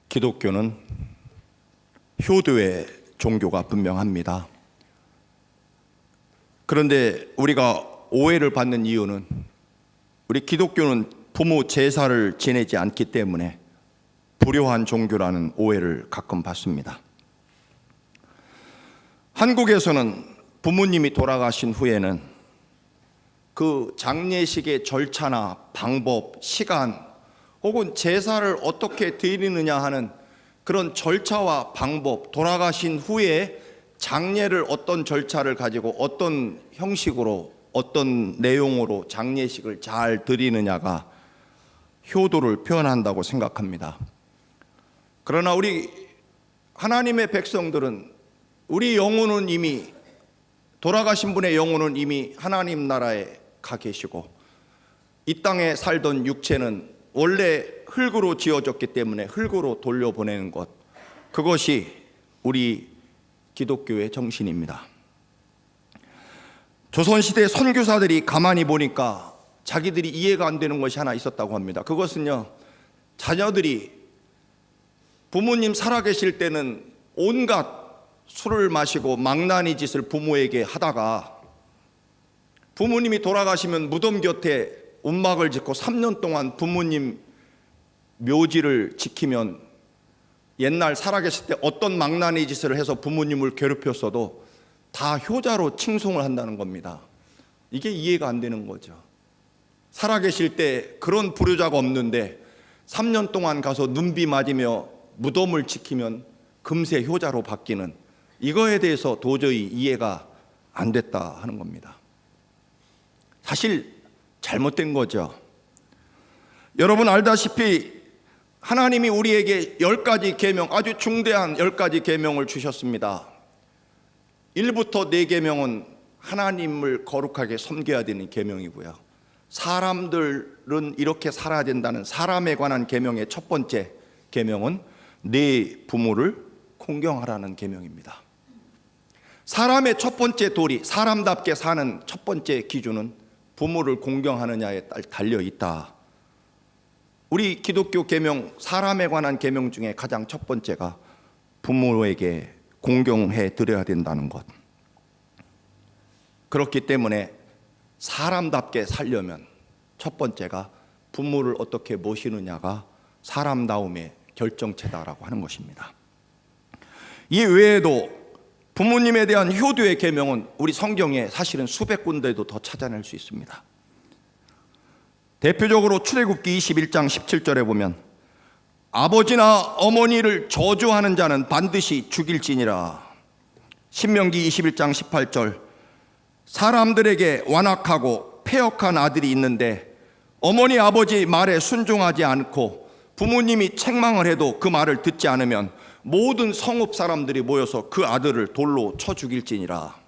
기독교는 효도의 종교가 분명합니다. 그런데 우리가 오해를 받는 이유는 우리 기독교는 부모 제사를 지내지 않기 때문에 불효한 종교라는 오해를 가끔 받습니다. 한국에서는 부모님이 돌아가신 후에는 그 장례식의 절차나 방법, 시간 혹은 제사를 어떻게 드리느냐 하는 그런 절차와 방법, 돌아가신 후에 장례를 어떤 절차를 가지고 어떤 형식으로 어떤 내용으로 장례식을 잘 드리느냐가 효도를 표현한다고 생각합니다. 그러나 우리 하나님의 백성들은 우리 영혼은 이미 돌아가신 분의 영혼은 이미 하나님 나라에 가 계시고 이 땅에 살던 육체는 원래 흙으로 지어졌기 때문에 흙으로 돌려보내는 것, 그것이 우리 기독교의 정신입니다. 조선시대 선교사들이 가만히 보니까 자기들이 이해가 안 되는 것이 하나 있었다고 합니다. 그것은요, 자녀들이 부모님 살아계실 때는 온갖 술을 마시고 망나니 짓을 부모에게 하다가 부모님이 돌아가시면 무덤 곁에 움막을 짓고 3년 동안 부모님 묘지를 지키면 옛날 살아계실 때 어떤 망나니 짓을 해서 부모님을 괴롭혔어도 다 효자로 칭송을 한다는 겁니다. 이게 이해가 안 되는 거죠. 살아계실 때 그런 불효자가 없는데 3년 동안 가서 눈비 맞으며 무덤을 지키면 금세 효자로 바뀌는, 이거에 대해서 도저히 이해가 안 됐다 하는 겁니다. 사실 잘못된 거죠. 여러분 알다시피 하나님이 우리에게 10가지 계명, 아주 중대한 10가지 계명을 주셨습니다. 1부터 4계명은 하나님을 거룩하게 섬겨야 되는 계명이고요. 사람들은 이렇게 살아야 된다는 사람에 관한 계명의 첫 번째 계명은 네 부모를 공경하라는 계명입니다. 사람의 첫 번째 도리, 사람답게 사는 첫 번째 기준은 부모를 공경하느냐에 달려 있다. 우리 기독교 계명, 사람에 관한 계명 중에 가장 첫 번째가 부모에게 공경해 드려야 된다는 것. 그렇기 때문에 사람답게 살려면 첫 번째가 부모를 어떻게 모시느냐가 사람다움의 결정체다라고 하는 것입니다. 이 외에도 부모님에 대한 효도의 계명은 우리 성경에 사실은 수백 군데도 더 찾아낼 수 있습니다. 대표적으로 출애굽기 21장 17절에 보면 아버지나 어머니를 저주하는 자는 반드시 죽일지니라. 신명기 21장 18절 사람들에게 완악하고 패역한 아들이 있는데 어머니 아버지 말에 순종하지 않고 부모님이 책망을 해도 그 말을 듣지 않으면 모든 성읍 사람들이 모여서 그 아들을 돌로 쳐 죽일지니라.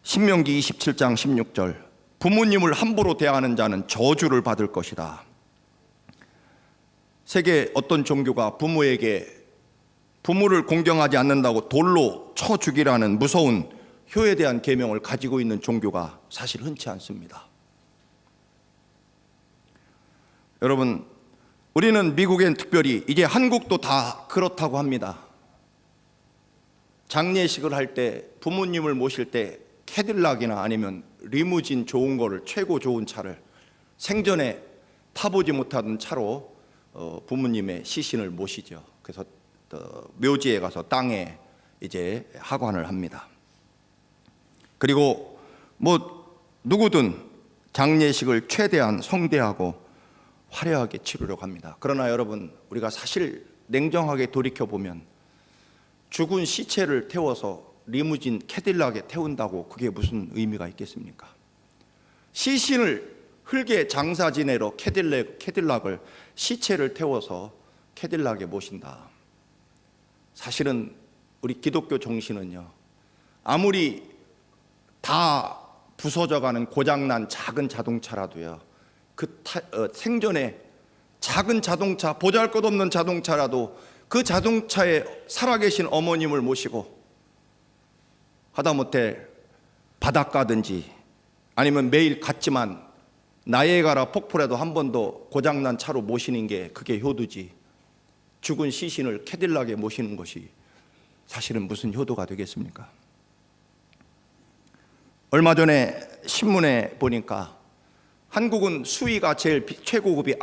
신명기 27장 16절 부모님을 함부로 대하는 자는 저주를 받을 것이다. 세계 어떤 종교가 부모를 공경하지 않는다고 돌로 쳐 죽이라는 무서운 효에 대한 계명을 가지고 있는 종교가 사실 흔치 않습니다. 여러분, 우리는 미국엔 특별히, 이제 한국도 다 그렇다고 합니다. 장례식을 할 때, 부모님을 모실 때 캐딜락이나 아니면 리무진 좋은 거를, 최고 좋은 차를 생전에 타보지 못하던 차로 부모님의 시신을 모시죠. 그래서 묘지에 가서 땅에 이제 하관을 합니다. 그리고 누구든 장례식을 최대한 성대하고 화려하게 치르려고 합니다. 그러나 여러분, 우리가 사실 냉정하게 돌이켜보면 죽은 시체를 태워서 리무진 캐딜락에 태운다고 그게 무슨 의미가 있겠습니까? 시신을 흙에 장사 지내러 캐딜락을, 시체를 태워서 캐딜락에 모신다. 사실은 우리 기독교 정신은요, 아무리 다 부서져가는 고장난 작은 자동차라도요, 생전에 작은 자동차, 보잘것없는 자동차라도 그 자동차에 살아계신 어머님을 모시고 하다못해 바닷가든지 아니면 매일 갔지만 나이아가라 폭포라도 한 번도 고장난 차로 모시는 게 그게 효도지. 죽은 시신을 캐딜락에 모시는 것이 사실은 무슨 효도가 되겠습니까? 얼마 전에 신문에 보니까 한국은 수위가 제일 최고급이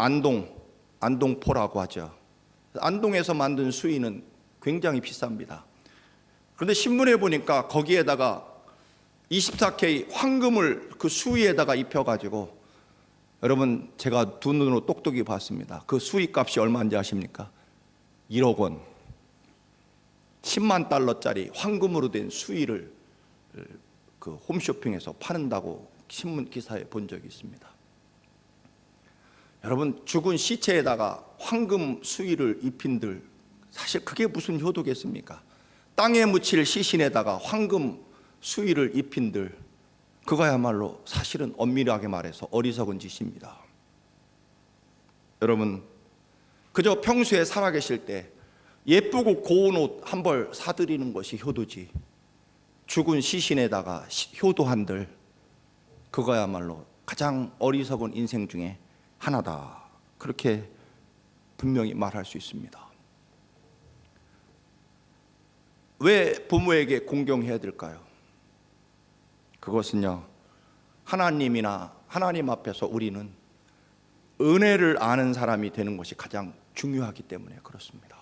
안동포라고 하죠. 안동에서 만든 수위는 굉장히 비쌉니다. 그런데 신문에 보니까 거기에다가 24K 황금을 그 수위에다가 입혀가지고, 여러분 제가 두 눈으로 똑똑히 봤습니다. 그 수위 값이 얼마인지 아십니까? 1억 원. 10만 달러짜리 황금으로 된 수위를 그 홈쇼핑에서 파는다고 신문 기사에 본 적이 있습니다. 여러분, 죽은 시체에다가 황금 수위를 입힌들, 사실 그게 무슨 효도겠습니까? 땅에 묻힐 시신에다가 황금 수위를 입힌들, 그거야말로 사실은 엄밀하게 말해서 어리석은 짓입니다. 여러분, 그저 평소에 살아계실 때 예쁘고 고운 옷 한 벌 사드리는 것이 효도지, 죽은 시신에다가 효도한들, 그거야말로 가장 어리석은 인생 중에 하나다, 그렇게 분명히 말할 수 있습니다. 왜 부모에게 공경해야 될까요? 그것은요, 하나님 앞에서 우리는 은혜를 아는 사람이 되는 것이 가장 중요하기 때문에 그렇습니다.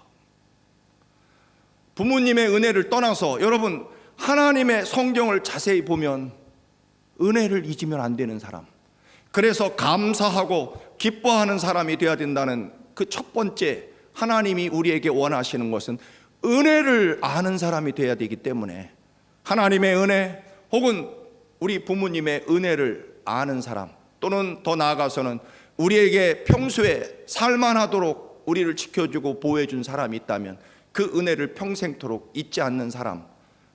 부모님의 은혜를 떠나서, 여러분, 하나님의 성경을 자세히 보면 은혜를 잊으면 안 되는 사람, 그래서 감사하고 기뻐하는 사람이 되어야 된다는 그 첫 번째, 하나님이 우리에게 원하시는 것은 은혜를 아는 사람이 되어야 되기 때문에, 하나님의 은혜 혹은 우리 부모님의 은혜를 아는 사람, 또는 더 나아가서는 우리에게 평소에 살만하도록 우리를 지켜주고 보호해준 사람이 있다면 그 은혜를 평생토록 잊지 않는 사람,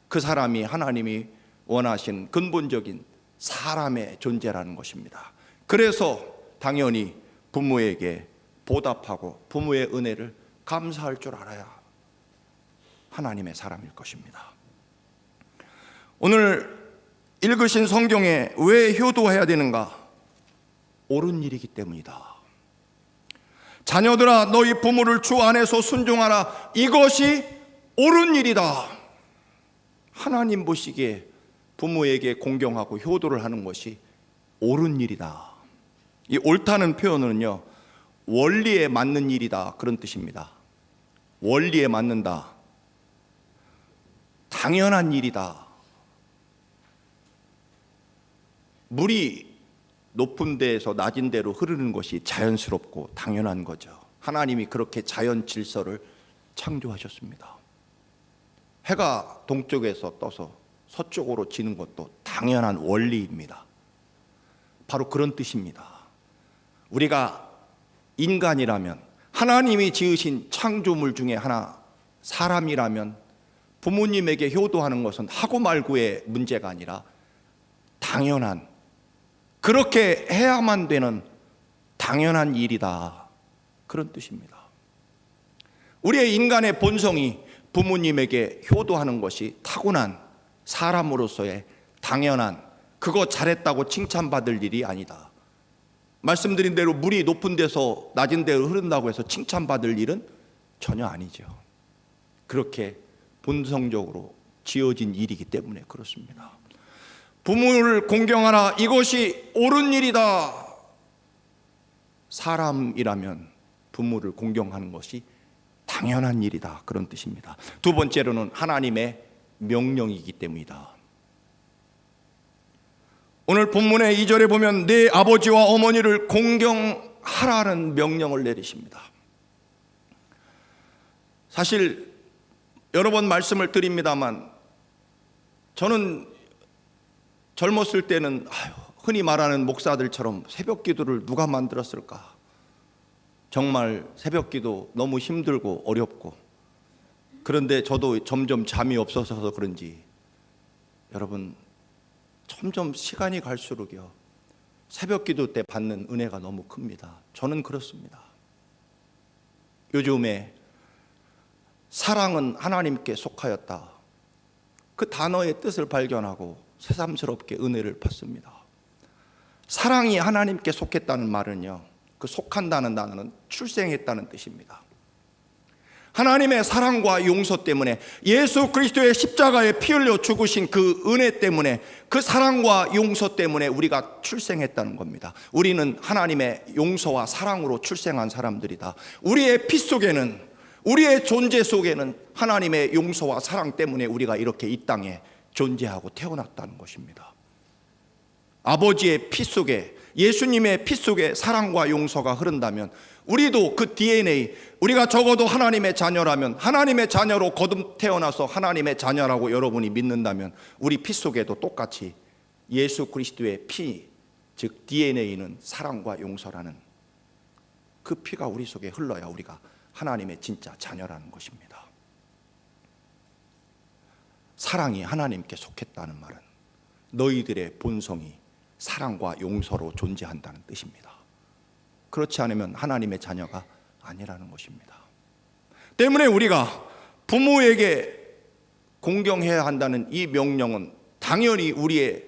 그 사람이 하나님이 원하신 근본적인 사람의 존재라는 것입니다. 그래서 당연히 부모에게 보답하고 부모의 은혜를 감사할 줄 알아야 하나님의 사람일 것입니다. 오늘 읽으신 성경에 왜 효도해야 되는가? 옳은 일이기 때문이다. 자녀들아, 너희 부모를 주 안에서 순종하라. 이것이 옳은 일이다. 하나님 보시기에 부모에게 공경하고 효도를 하는 것이 옳은 일이다. 이 옳다는 표현은요, 원리에 맞는 일이다, 그런 뜻입니다. 원리에 맞는다, 당연한 일이다. 물이 높은 데에서 낮은 데로 흐르는 것이 자연스럽고 당연한 거죠. 하나님이 그렇게 자연 질서를 창조하셨습니다. 해가 동쪽에서 떠서 서쪽으로 지는 것도 당연한 원리입니다. 바로 그런 뜻입니다. 우리가 인간이라면, 하나님이 지으신 창조물 중에 하나 사람이라면, 부모님에게 효도하는 것은 하고 말고의 문제가 아니라 당연한, 그렇게 해야만 되는 당연한 일이다, 그런 뜻입니다. 우리의 인간의 본성이 부모님에게 효도하는 것이 타고난 사람으로서의 당연한, 그거 잘했다고 칭찬받을 일이 아니다. 말씀드린 대로 물이 높은 데서 낮은 데로 흐른다고 해서 칭찬받을 일은 전혀 아니죠. 그렇게 본성적으로 지어진 일이기 때문에 그렇습니다. 부모를 공경하라. 이것이 옳은 일이다. 사람이라면 부모를 공경하는 것이 당연한 일이다, 그런 뜻입니다. 두 번째로는 하나님의 명령이기 때문이다. 오늘 본문의 2절에 보면 내 아버지와 어머니를 공경하라는 명령을 내리십니다. 사실 여러 번 말씀을 드립니다만, 저는 젊었을 때는 흔히 말하는 목사들처럼 새벽 기도를 누가 만들었을까? 정말 새벽 기도 너무 힘들고 어렵고, 그런데 저도 점점 잠이 없어서 그런지 여러분, 점점 시간이 갈수록요, 새벽 기도 때 받는 은혜가 너무 큽니다. 저는 그렇습니다. 요즘에 사랑은 하나님께 속하였다, 그 단어의 뜻을 발견하고 새삼스럽게 은혜를 받습니다. 사랑이 하나님께 속했다는 말은요, 그 속한다는 단어는 출생했다는 뜻입니다. 하나님의 사랑과 용서 때문에, 예수 그리스도의 십자가에 피 흘려 죽으신 그 은혜 때문에, 그 사랑과 용서 때문에 우리가 출생했다는 겁니다. 우리는 하나님의 용서와 사랑으로 출생한 사람들이다. 우리의 피 속에는, 우리의 존재 속에는 하나님의 용서와 사랑 때문에 우리가 이렇게 이 땅에 존재하고 태어났다는 것입니다. 아버지의 피 속에, 예수님의 피 속에 사랑과 용서가 흐른다면 우리도 그 DNA, 우리가 적어도 하나님의 자녀라면, 하나님의 자녀로 거듭 태어나서 하나님의 자녀라고 여러분이 믿는다면 우리 피 속에도 똑같이 예수 그리스도의 피, 즉 DNA는 사랑과 용서라는 그 피가 우리 속에 흘러야 우리가 하나님의 진짜 자녀라는 것입니다. 사랑이 하나님께 속했다는 말은 너희들의 본성이 사랑과 용서로 존재한다는 뜻입니다. 그렇지 않으면 하나님의 자녀가 아니라는 것입니다. 때문에 우리가 부모에게 공경해야 한다는 이 명령은 당연히 우리의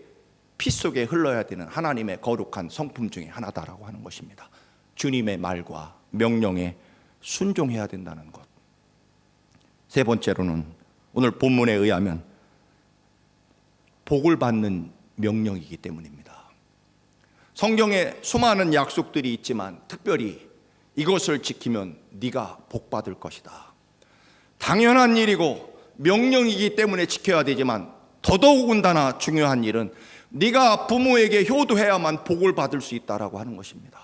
피 속에 흘러야 되는 하나님의 거룩한 성품 중에 하나다라고 하는 것입니다. 주님의 말과 명령에 순종해야 된다는 것. 세 번째로는 오늘 본문에 의하면 복을 받는 명령이기 때문입니다. 성경에 수많은 약속들이 있지만 특별히 이것을 지키면 네가 복 받을 것이다. 당연한 일이고 명령이기 때문에 지켜야 되지만 더더군다나 중요한 일은 네가 부모에게 효도해야만 복을 받을 수 있다라고 하는 것입니다.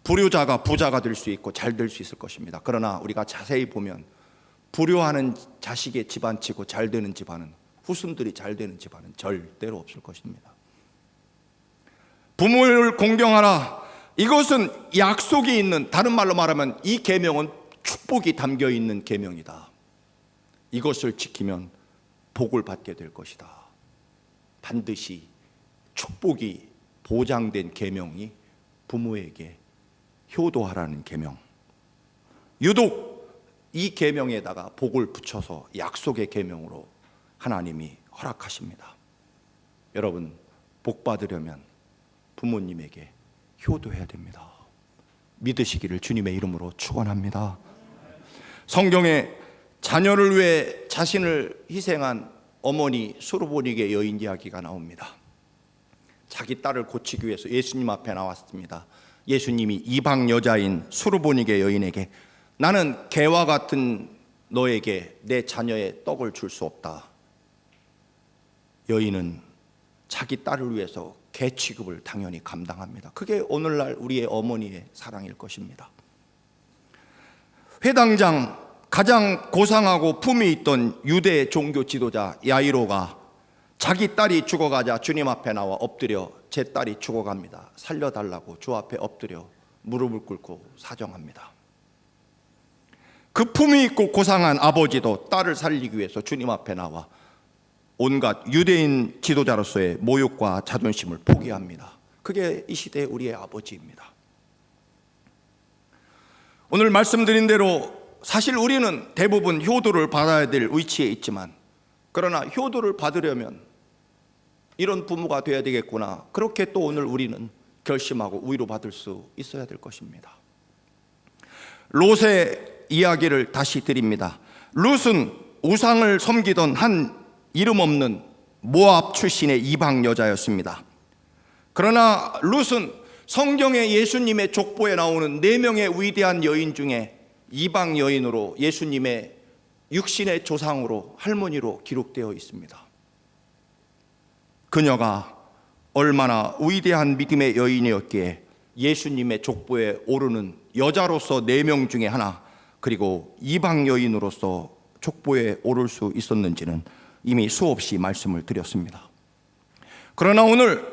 불효자가 부자가 될 수 있고 잘 될 수 있을 것입니다. 그러나 우리가 자세히 보면 불효하는 자식의 집안치고 잘 되는 집안은, 후손들이 잘 되는 집안은 절대로 없을 것입니다. 부모를 공경하라, 이것은 약속이 있는, 다른 말로 말하면 이 계명은 축복이 담겨 있는 계명이다. 이것을 지키면 복을 받게 될 것이다. 반드시 축복이 보장된 계명이 부모에게 효도하라는 계명. 유독 이 계명에다가 복을 붙여서 약속의 계명으로 하나님이 허락하십니다. 여러분, 복 받으려면 부모님에게 효도해야 됩니다. 믿으시기를 주님의 이름으로 축원합니다. 성경에 자녀를 위해 자신을 희생한 어머니 수르보니게 여인 이야기가 나옵니다. 자기 딸을 고치기 위해서 예수님 앞에 나왔습니다. 예수님이 이방 여자인 수르보니게 여인에게 나는 개와 같은 너에게 내 자녀의 떡을 줄 수 없다. 여인은 자기 딸을 위해서 개 취급을 당연히 감당합니다. 그게 오늘날 우리의 어머니의 사랑일 것입니다. 회당장, 가장 고상하고 품이 있던 유대 종교 지도자 야이로가 자기 딸이 죽어가자 주님 앞에 나와 엎드려 제 딸이 죽어갑니다, 살려달라고 주 앞에 엎드려 무릎을 꿇고 사정합니다. 그 품이 있고 고상한 아버지도 딸을 살리기 위해서 주님 앞에 나와 온갖 유대인 지도자로서의 모욕과 자존심을 포기합니다. 그게 이 시대의 우리의 아버지입니다. 오늘 말씀드린 대로 사실 우리는 대부분 효도를 받아야 될 위치에 있지만, 그러나 효도를 받으려면 이런 부모가 되어야 되겠구나, 그렇게 또 오늘 우리는 결심하고 위로받을 수 있어야 될 것입니다. 롯의 이야기를 다시 드립니다. 롯은 우상을 섬기던 한 이름 없는 모압 출신의 이방 여자였습니다. 그러나 롯은 성경에 예수님의 족보에 나오는 4명의 위대한 여인 중에 이방 여인으로 예수님의 육신의 조상으로, 할머니로 기록되어 있습니다. 그녀가 얼마나 위대한 믿음의 여인이었기에 예수님의 족보에 오르는 여자로서 4명 중에 하나, 그리고 이방 여인으로서 족보에 오를 수 있었는지는 이미 수없이 말씀을 드렸습니다. 그러나 오늘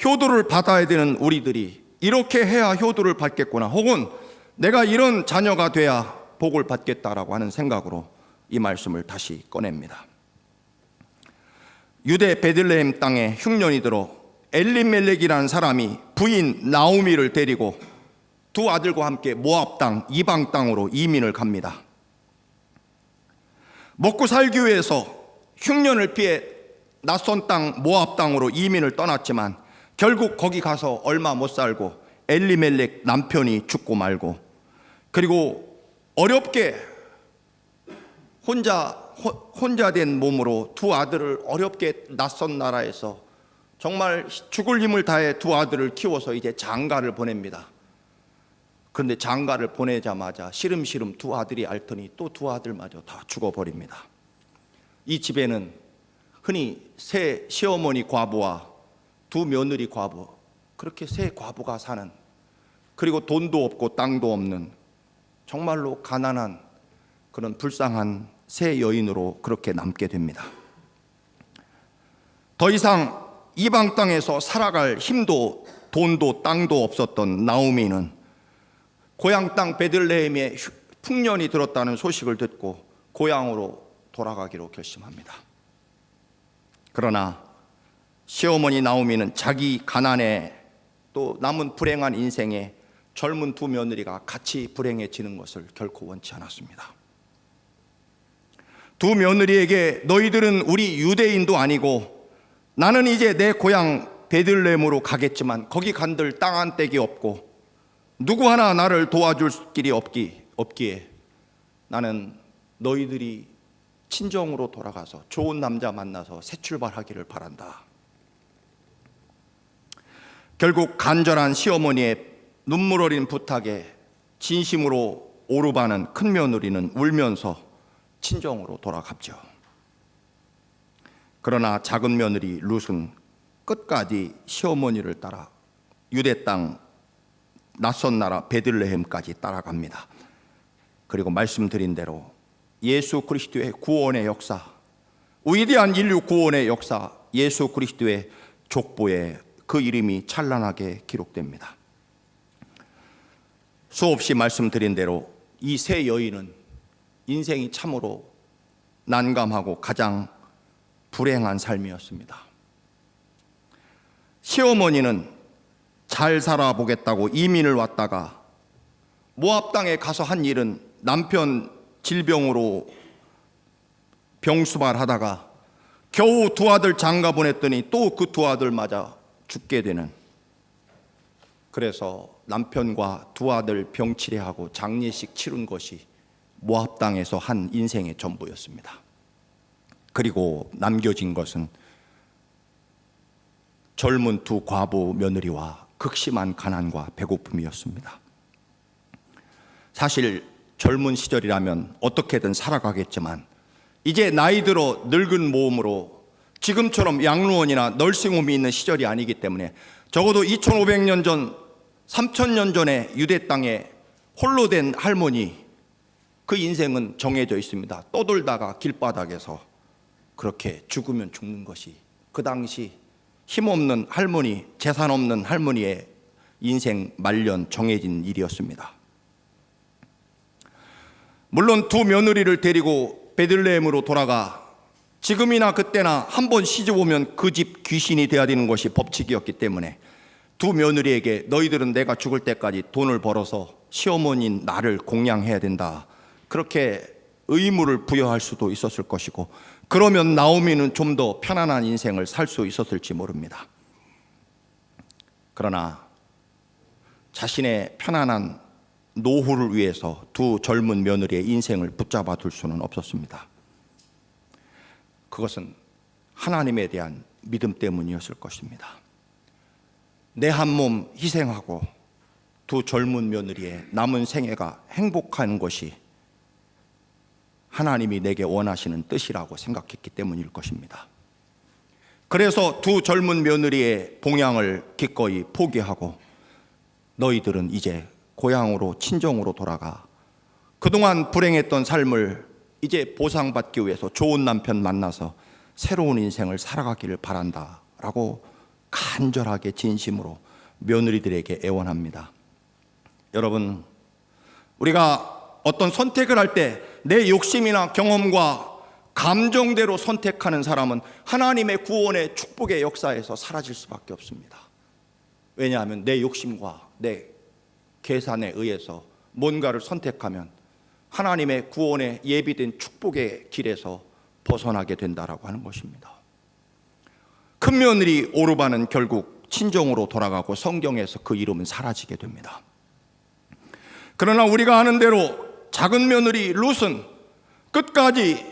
효도를 받아야 되는 우리들이 이렇게 해야 효도를 받겠구나, 혹은 내가 이런 자녀가 돼야 복을 받겠다라고 하는 생각으로 이 말씀을 다시 꺼냅니다. 유대 베들레헴 땅에 흉년이 들어 엘리멜렉이라는 사람이 부인 나오미를 데리고 두 아들과 함께 모압 땅, 이방 땅으로 이민을 갑니다. 먹고 살기 위해서 흉년을 피해 낯선 땅 모압 땅으로 이민을 떠났지만 결국 거기 가서 얼마 못 살고 엘리멜렉 남편이 죽고 말고, 그리고 어렵게 혼자 된 몸으로 두 아들을 어렵게 낯선 나라에서 정말 죽을 힘을 다해 두 아들을 키워서 이제 장가를 보냅니다. 그런데 장가를 보내자마자 시름시름 두 아들이 앓더니 또 두 아들마저 다 죽어버립니다. 이 집에는 흔히 세 시어머니 과부와 두 며느리 과부, 그렇게 세 과부가 사는, 그리고 돈도 없고 땅도 없는 정말로 가난한 그런 불쌍한 세 여인으로 그렇게 남게 됩니다. 더 이상 이방 땅에서 살아갈 힘도 돈도 땅도 없었던 나오미는 고향 땅 베들레헴에 풍년이 들었다는 소식을 듣고 고향으로 돌아가기로 결심합니다. 그러나 시어머니 나오미는 자기 가난에 또 남은 불행한 인생에 젊은 두 며느리가 같이 불행해지는 것을 결코 원치 않았습니다. 두 며느리에게 너희들은 우리 유대인도 아니고 나는 이제 내 고향 베들레헴으로 가겠지만 거기 간들 땅 한 떼기 없고 누구 하나 나를 도와줄 길이 없기에 나는 너희들이 친정으로 돌아가서 좋은 남자 만나서 새 출발하기를 바란다. 결국 간절한 시어머니의 눈물 어린 부탁에 진심으로 오르바는 큰 며느리는 울면서 친정으로 돌아갔죠. 그러나 작은 며느리 룻은 끝까지 시어머니를 따라 유대 땅 낯선 나라 베들레헴까지 따라갑니다. 그리고 말씀드린 대로 예수 그리스도의 구원의 역사, 위대한 인류 구원의 역사, 예수 그리스도의 족보에 그 이름이 찬란하게 기록됩니다. 수없이 말씀드린 대로 이 세 여인은 인생이 참으로 난감하고 가장 불행한 삶이었습니다. 시어머니는 잘 살아보겠다고 이민을 왔다가 모압 땅에 가서 한 일은 남편 질병으로 병수발하다가 겨우 두 아들 장가 보냈더니 또 그 두 아들마저 죽게 되는, 그래서 남편과 두 아들 병치레하고 장례식 치른 것이 모압 땅에서 한 인생의 전부였습니다. 그리고 남겨진 것은 젊은 두 과부 며느리와 극심한 가난과 배고픔이었습니다. 사실 젊은 시절이라면 어떻게든 살아가겠지만 이제 나이 들어 늙은 몸으로 지금처럼 양로원이나 널싱홈이 있는 시절이 아니기 때문에 적어도 2500년 전, 3000년 전에 유대 땅에 홀로 된 할머니, 그 인생은 정해져 있습니다. 떠돌다가 길바닥에서 그렇게 죽으면 죽는 것이 그 당시 힘없는 할머니, 재산 없는 할머니의 인생 말년 정해진 일이었습니다. 물론 두 며느리를 데리고 베들레헴으로 돌아가 지금이나 그때나 한 번 시집 오면 그 집 귀신이 되어야 되는 것이 법칙이었기 때문에 두 며느리에게 너희들은 내가 죽을 때까지 돈을 벌어서 시어머니인 나를 공양해야 된다, 그렇게 의무를 부여할 수도 있었을 것이고, 그러면 나오미는 좀 더 편안한 인생을 살 수 있었을지 모릅니다. 그러나 자신의 편안한 노후를 위해서 두 젊은 며느리의 인생을 붙잡아 둘 수는 없었습니다. 그것은 하나님에 대한 믿음 때문이었을 것입니다. 내 한 몸 희생하고 두 젊은 며느리의 남은 생애가 행복한 것이 하나님이 내게 원하시는 뜻이라고 생각했기 때문일 것입니다. 그래서 두 젊은 며느리의 봉양을 기꺼이 포기하고 너희들은 이제 고향으로 친정으로 돌아가 그동안 불행했던 삶을 이제 보상받기 위해서 좋은 남편 만나서 새로운 인생을 살아가기를 바란다 라고 간절하게 진심으로 며느리들에게 애원합니다. 여러분, 우리가 어떤 선택을 할 때 내 욕심이나 경험과 감정대로 선택하는 사람은 하나님의 구원의 축복의 역사에서 사라질 수밖에 없습니다. 왜냐하면 내 욕심과 내 계산에 의해서 뭔가를 선택하면 하나님의 구원에 예비된 축복의 길에서 벗어나게 된다라고 하는 것입니다. 큰 며느리 오르바는 결국 친정으로 돌아가고 성경에서 그 이름은 사라지게 됩니다. 그러나 우리가 아는 대로 작은 며느리 룻은 끝까지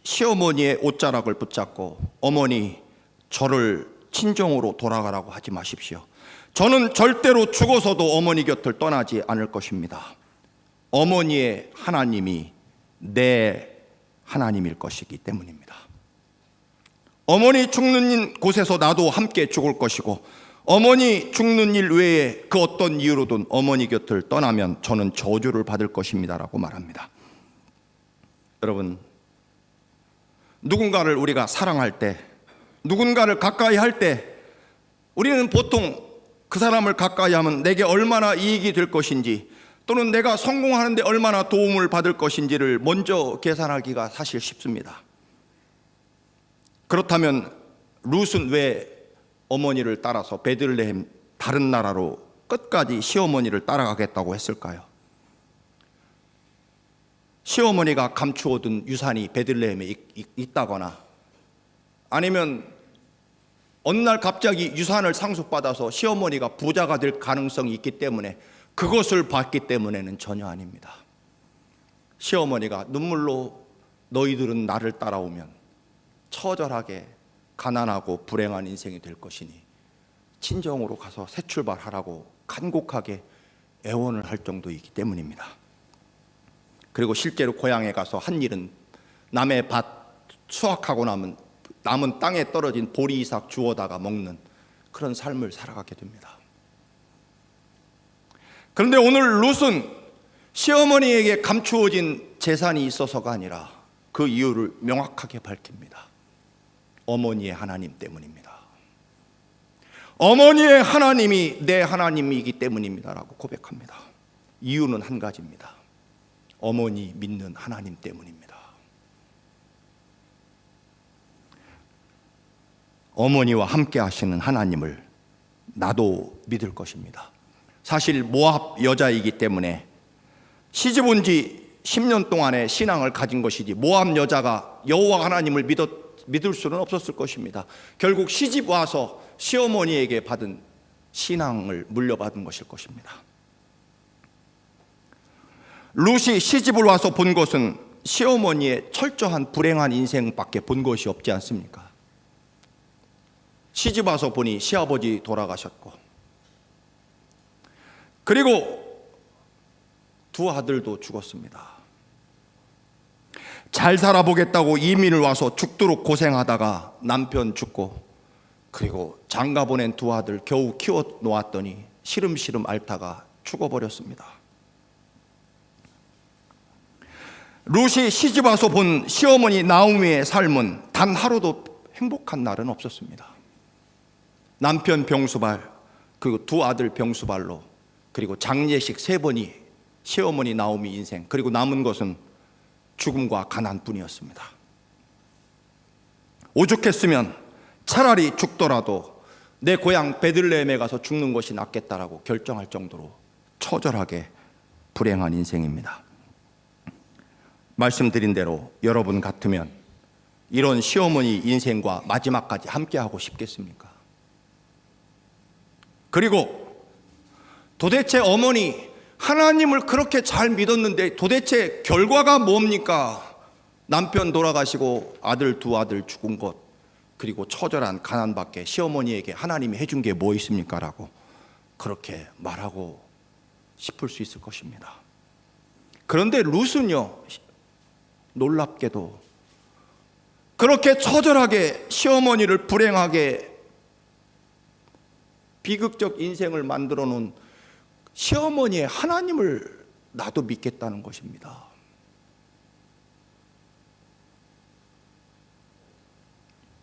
시어머니의 옷자락을 붙잡고 어머니, 저를 친정으로 돌아가라고 하지 마십시오. 저는 절대로 죽어서도 어머니 곁을 떠나지 않을 것입니다. 어머니의 하나님이 내 하나님일 것이기 때문입니다. 어머니 죽는 곳에서 나도 함께 죽을 것이고, 어머니 죽는 일 외에 그 어떤 이유로든 어머니 곁을 떠나면 저는 저주를 받을 것입니다라고 말합니다. 여러분, 누군가를 우리가 사랑할 때, 누군가를 가까이 할 때 우리는 보통 그 사람을 가까이 하면 내게 얼마나 이익이 될 것인지, 또는 내가 성공하는데 얼마나 도움을 받을 것인지를 먼저 계산하기가 사실 쉽습니다. 그렇다면 룻은 왜 어머니를 따라서 베들레헴 다른 나라로 끝까지 시어머니를 따라가겠다고 했을까요? 시어머니가 감추어둔 유산이 베들레헴에 있다거나, 아니면 어느 날 갑자기 유산을 상속받아서 시어머니가 부자가 될 가능성이 있기 때문에 그것을 봤기 때문에는 전혀 아닙니다. 시어머니가 눈물로 너희들은 나를 따라오면 처절하게 가난하고 불행한 인생이 될 것이니 친정으로 가서 새 출발하라고 간곡하게 애원을 할 정도이기 때문입니다. 그리고 실제로 고향에 가서 한 일은 남의 밭 수확하고 남은 땅에 떨어진 보리이삭 주워다가 먹는 그런 삶을 살아가게 됩니다. 그런데 오늘 룻은 시어머니에게 감추어진 재산이 있어서가 아니라 그 이유를 명확하게 밝힙니다. 어머니의 하나님 때문입니다. 어머니의 하나님이 내 하나님이기 때문입니다라고 고백합니다. 이유는 한 가지입니다. 어머니 믿는 하나님 때문입니다. 어머니와 함께 하시는 하나님을 나도 믿을 것입니다. 사실 모압 여자이기 때문에 시집 온 지 10년 동안의 신앙을 가진 것이지, 모압 여자가 여호와 하나님을 믿을 수는 없었을 것입니다. 결국 시집 와서 시어머니에게 받은 신앙을 물려받은 것일 것입니다. 룻이 시집을 와서 본 것은 시어머니의 철저한 불행한 인생밖에 본 것이 없지 않습니까? 시집 와서 보니 시아버지 돌아가셨고, 그리고 두 아들도 죽었습니다. 잘 살아보겠다고 이민을 와서 죽도록 고생하다가 남편 죽고, 그리고 장가 보낸 두 아들 겨우 키워 놓았더니 시름시름 앓다가 죽어버렸습니다. 룻이 시집 와서 본 시어머니 나오미의 삶은 단 하루도 행복한 날은 없었습니다. 남편 병수발, 그리고 두 아들 병수발로, 그리고 장례식 3번이 시어머니 나오미 인생, 그리고 남은 것은 죽음과 가난뿐이었습니다. 오죽했으면 차라리 죽더라도 내 고향 베들레헴에 가서 죽는 것이 낫겠다라고 결정할 정도로 처절하게 불행한 인생입니다. 말씀드린 대로 여러분 같으면 이런 시어머니 인생과 마지막까지 함께하고 싶겠습니까? 그리고 도대체 어머니 하나님을 그렇게 잘 믿었는데 도대체 결과가 뭡니까? 남편 돌아가시고 두 아들 죽은 것, 그리고 처절한 가난밖에 시어머니에게 하나님이 해준 게 뭐 있습니까? 라고 그렇게 말하고 싶을 수 있을 것입니다. 그런데 룻은요, 놀랍게도 그렇게 처절하게 시어머니를 불행하게 비극적 인생을 만들어 놓은 시어머니의 하나님을 나도 믿겠다는 것입니다.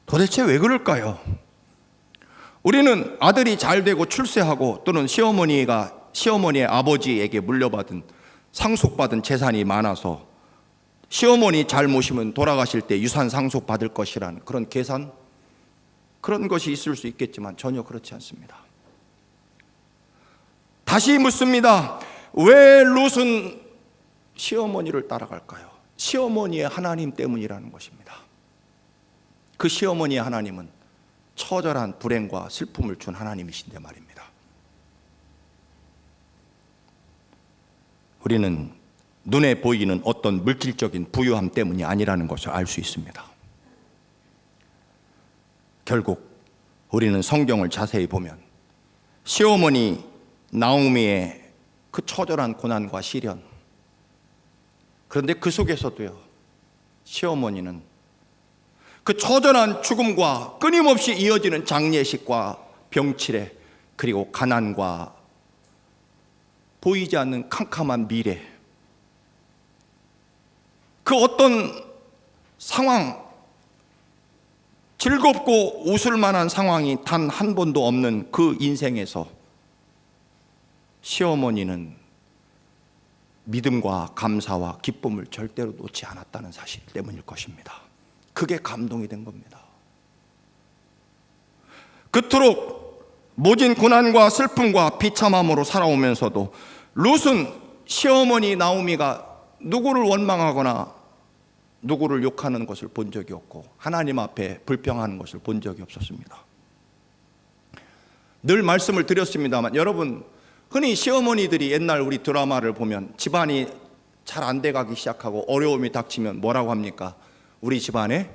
도대체 왜 그럴까요? 우리는 아들이 잘 되고 출세하고, 또는 시어머니의 아버지에게 물려받은 상속받은 재산이 많아서 시어머니 잘 모시면 돌아가실 때 유산 상속받을 것이라는 그런 계산, 그런 것이 있을 수 있겠지만 전혀 그렇지 않습니다. 다시 묻습니다. 왜 룻은 시어머니를 따라갈까요? 시어머니의 하나님 때문이라는 것입니다. 그 시어머니의 하나님은 처절한 불행과 슬픔을 준 하나님이신데 말입니다. 우리는 눈에 보이는 어떤 물질적인 부유함 때문이 아니라는 것을 알 수 있습니다. 결국 우리는 성경을 자세히 보면 시어머니 나오미의 그 처절한 고난과 시련, 그런데 그 속에서도요, 시어머니는 그 처절한 죽음과 끊임없이 이어지는 장례식과 병치레, 그리고 가난과 보이지 않는 캄캄한 미래, 그 어떤 상황, 즐겁고 웃을 만한 상황이 단 한 번도 없는 그 인생에서 시어머니는 믿음과 감사와 기쁨을 절대로 놓지 않았다는 사실 때문일 것입니다. 그게 감동이 된 겁니다. 그토록 모진 고난과 슬픔과 비참함으로 살아오면서도 룻은 시어머니 나오미가 누구를 원망하거나 누구를 욕하는 것을 본 적이 없고 하나님 앞에 불평하는 것을 본 적이 없었습니다. 늘 말씀을 드렸습니다만 여러분, 흔히 시어머니들이 옛날 우리 드라마를 보면 집안이 잘 안 돼가기 시작하고 어려움이 닥치면 뭐라고 합니까? 우리 집안에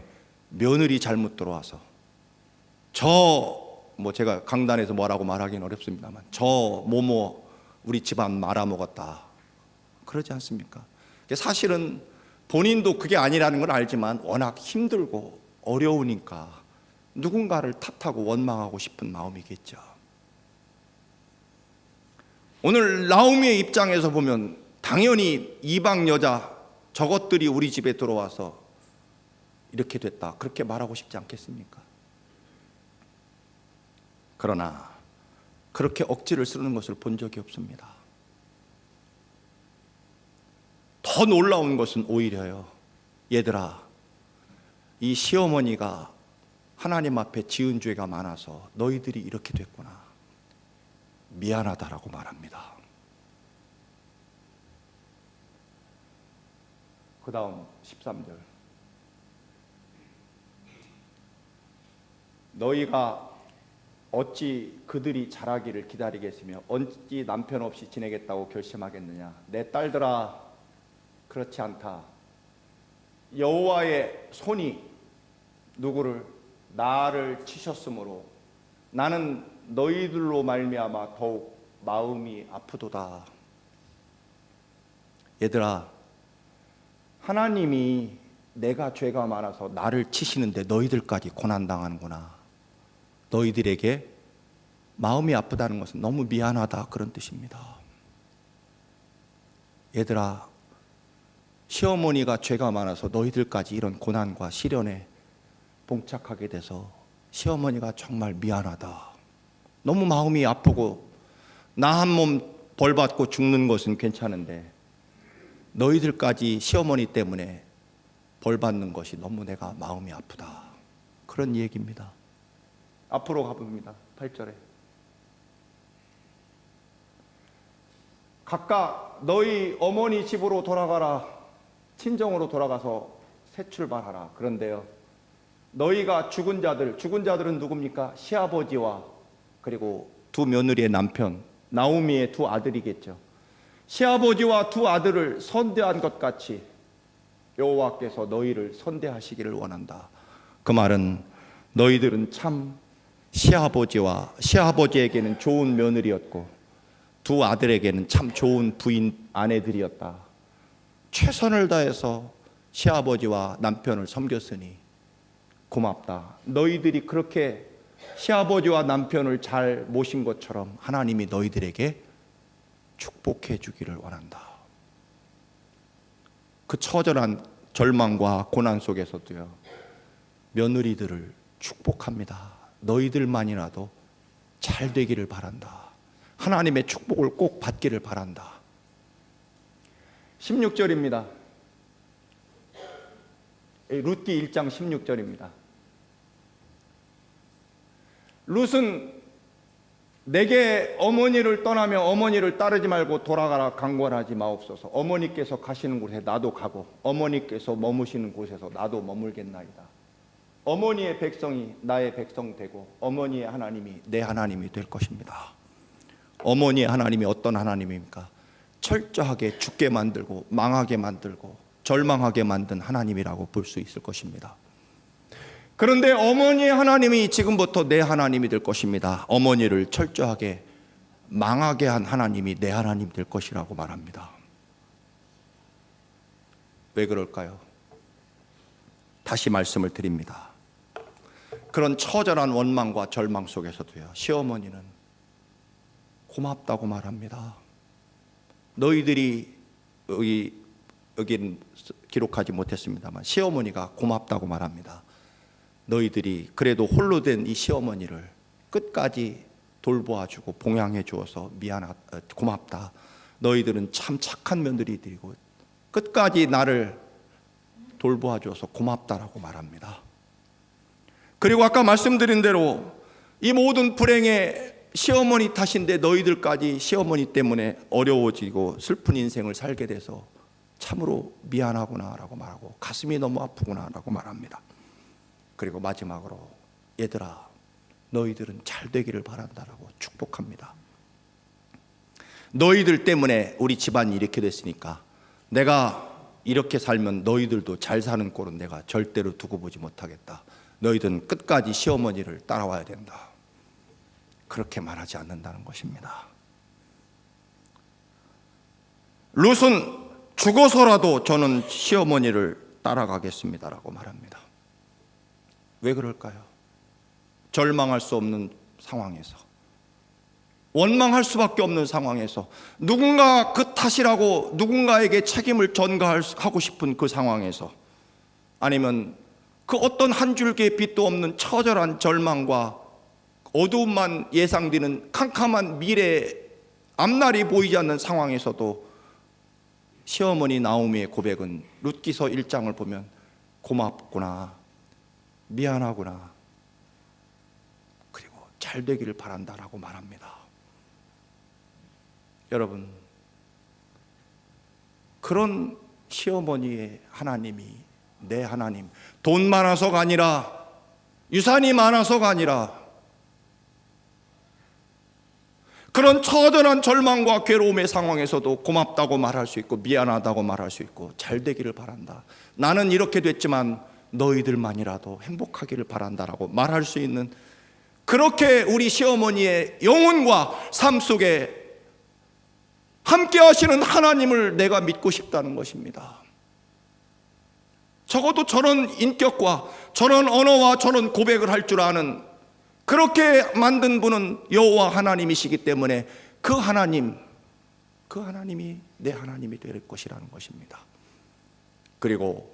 며느리 잘못 들어와서 제가 강단에서 뭐라고 말하기는 어렵습니다만 저 뭐뭐 우리 집안 말아먹었다 그러지 않습니까? 사실은 본인도 그게 아니라는 걸 알지만 워낙 힘들고 어려우니까 누군가를 탓하고 원망하고 싶은 마음이겠죠. 오늘 나오미의 입장에서 보면 당연히 이방 여자 저것들이 우리 집에 들어와서 이렇게 됐다 그렇게 말하고 싶지 않겠습니까? 그러나 그렇게 억지를 쓰는 것을 본 적이 없습니다. 더 놀라운 것은 오히려요, 얘들아, 이 시어머니가 하나님 앞에 지은 죄가 많아서 너희들이 이렇게 됐구나, 미안하다라고 말합니다. 그 다음 13절, 너희가 어찌 그들이 자라기를 기다리겠으며 어찌 남편 없이 지내겠다고 결심하겠느냐. 내 딸들아, 그렇지 않다. 여호와의 손이 나를 치셨으므로 나는 너희들로 말미암아 더욱 마음이 아프도다. 얘들아, 하나님이 내가 죄가 많아서 나를 치시는데 너희들까지 고난당하는구나. 너희들에게 마음이 아프다는 것은 너무 미안하다 그런 뜻입니다. 얘들아, 시어머니가 죄가 많아서 너희들까지 이런 고난과 시련에 봉착하게 돼서 시어머니가 정말 미안하다. 너무 마음이 아프고 나 한 몸 벌 받고 죽는 것은 괜찮은데 너희들까지 시어머니 때문에 벌 받는 것이 너무 내가 마음이 아프다. 그런 얘기입니다. 앞으로 가봅니다. 8절에 각각 너희 어머니 집으로 돌아가라. 친정으로 돌아가서 새 출발하라. 그런데요, 너희가 죽은 자들은 누굽니까? 시아버지와 그리고 두 며느리의 남편 나오미의 두 아들이겠죠. 시아버지와 두 아들을 선대한 것 같이 여호와께서 너희를 선대하시기를 원한다. 그 말은 너희들은 참 시아버지에게는 좋은 며느리였고 두 아들에게는 참 좋은 부인 아내들이었다. 최선을 다해서 시아버지와 남편을 섬겼으니 고맙다. 너희들이 그렇게 시아버지와 남편을 잘 모신 것처럼 하나님이 너희들에게 축복해 주기를 원한다. 그 처절한 절망과 고난 속에서도요, 며느리들을 축복합니다. 너희들만이라도 잘 되기를 바란다. 하나님의 축복을 꼭 받기를 바란다. 16절입니다. 룻기 1장 16절입니다. 룻은 내게 어머니를 떠나며 어머니를 따르지 말고 돌아가라 강권하지 마옵소서. 어머니께서 가시는 곳에 나도 가고 어머니께서 머무시는 곳에서 나도 머물겠나이다. 어머니의 백성이 나의 백성 되고 어머니의 하나님이 내 하나님이 될 것입니다. 어머니의 하나님이 어떤 하나님입니까? 철저하게 죽게 만들고 망하게 만들고 절망하게 만든 하나님이라고 볼 수 있을 것입니다. 그런데 어머니의 하나님이 지금부터 내 하나님이 될 것입니다. 어머니를 철저하게 망하게 한 하나님이 내 하나님 될 것이라고 말합니다. 왜 그럴까요? 다시 말씀을 드립니다. 그런 처절한 원망과 절망 속에서도요, 시어머니는 고맙다고 말합니다. 너희들이 여기는 기록하지 못했습니다만 시어머니가 고맙다고 말합니다. 너희들이 그래도 홀로 된 이 시어머니를 끝까지 돌보아주고 봉양해 주어서 고맙다. 너희들은 참 착한 며느리들이고 끝까지 나를 돌보아 주어서 고맙다라고 말합니다. 그리고 아까 말씀드린 대로 이 모든 불행의 시어머니 탓인데 너희들까지 시어머니 때문에 어려워지고 슬픈 인생을 살게 돼서 참으로 미안하구나라고 말하고 가슴이 너무 아프구나라고 말합니다. 그리고 마지막으로 얘들아 너희들은 잘 되기를 바란다라고 축복합니다. 너희들 때문에 우리 집안이 이렇게 됐으니까 내가 이렇게 살면 너희들도 잘 사는 꼴은 내가 절대로 두고 보지 못하겠다. 너희들은 끝까지 시어머니를 따라와야 된다. 그렇게 말하지 않는다는 것입니다. 룻은 죽어서라도 저는 시어머니를 따라가겠습니다라고 말합니다. 왜 그럴까요? 절망할 수 없는 상황에서, 원망할 수밖에 없는 상황에서, 누군가 그 탓이라고 누군가에게 책임을 전가하고 싶은 그 상황에서, 아니면 그 어떤 한 줄기의 빛도 없는 처절한 절망과 어두움만 예상되는 캄캄한 미래 앞날이 보이지 않는 상황에서도 시어머니 나오미의 고백은 룻기서 1장을 보면 고맙구나, 미안하구나, 그리고 잘 되기를 바란다라고 말합니다. 여러분, 그런 시어머니의 하나님이 내 하나님, 돈 많아서가 아니라, 유산이 많아서가 아니라, 그런 처절한 절망과 괴로움의 상황에서도 고맙다고 말할 수 있고 미안하다고 말할 수 있고 잘 되기를 바란다. 나는 이렇게 됐지만 너희들만이라도 행복하기를 바란다라고 말할 수 있는, 그렇게 우리 시어머니의 영혼과 삶 속에 함께 하시는 하나님을 내가 믿고 싶다는 것입니다. 적어도 저런 인격과 저런 언어와 저런 고백을 할 줄 아는, 그렇게 만든 분은 여호와 하나님이시기 때문에 그 하나님이 내 하나님이 될 것이라는 것입니다. 그리고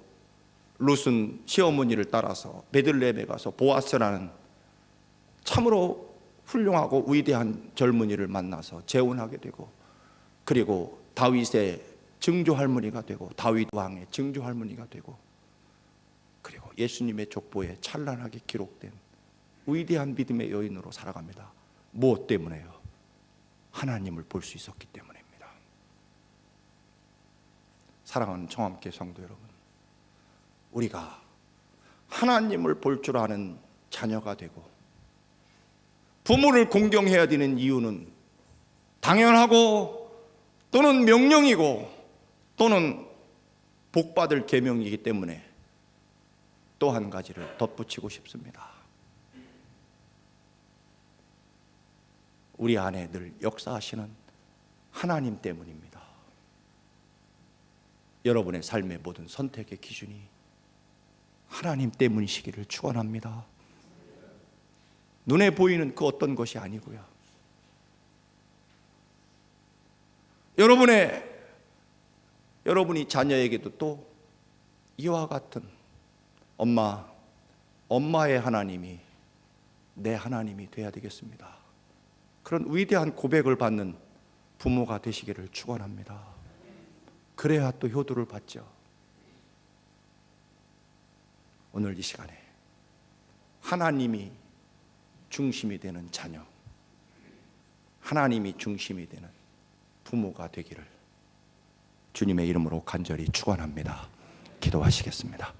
룻은 시어머니를 따라서 베들레헴에 가서 보아스라는 참으로 훌륭하고 위대한 젊은이를 만나서 재혼하게 되고, 그리고 다윗의 증조 할머니가 되고, 다윗 왕의 증조 할머니가 되고, 그리고 예수님의 족보에 찬란하게 기록된 위대한 믿음의 여인으로 살아갑니다. 무엇 때문에요? 하나님을 볼 수 있었기 때문입니다. 사랑하는 청함교회 성도 여러분, 우리가 하나님을 볼 줄 아는 자녀가 되고 부모를 공경해야 되는 이유는 당연하고 또는 명령이고 또는 복받을 계명이기 때문에 또 한 가지를 덧붙이고 싶습니다. 우리 안에 늘 역사하시는 하나님 때문입니다. 여러분의 삶의 모든 선택의 기준이 하나님 때문이시기를 축원합니다. 눈에 보이는 그 어떤 것이 아니고요. 여러분이 자녀에게도 또 이와 같은 엄마의 하나님이 내 하나님이 되어야 되겠습니다. 그런 위대한 고백을 받는 부모가 되시기를 축원합니다. 그래야 또 효도를 받죠. 오늘 이 시간에 하나님이 중심이 되는 자녀, 하나님이 중심이 되는 부모가 되기를 주님의 이름으로 간절히 축원합니다. 기도하시겠습니다.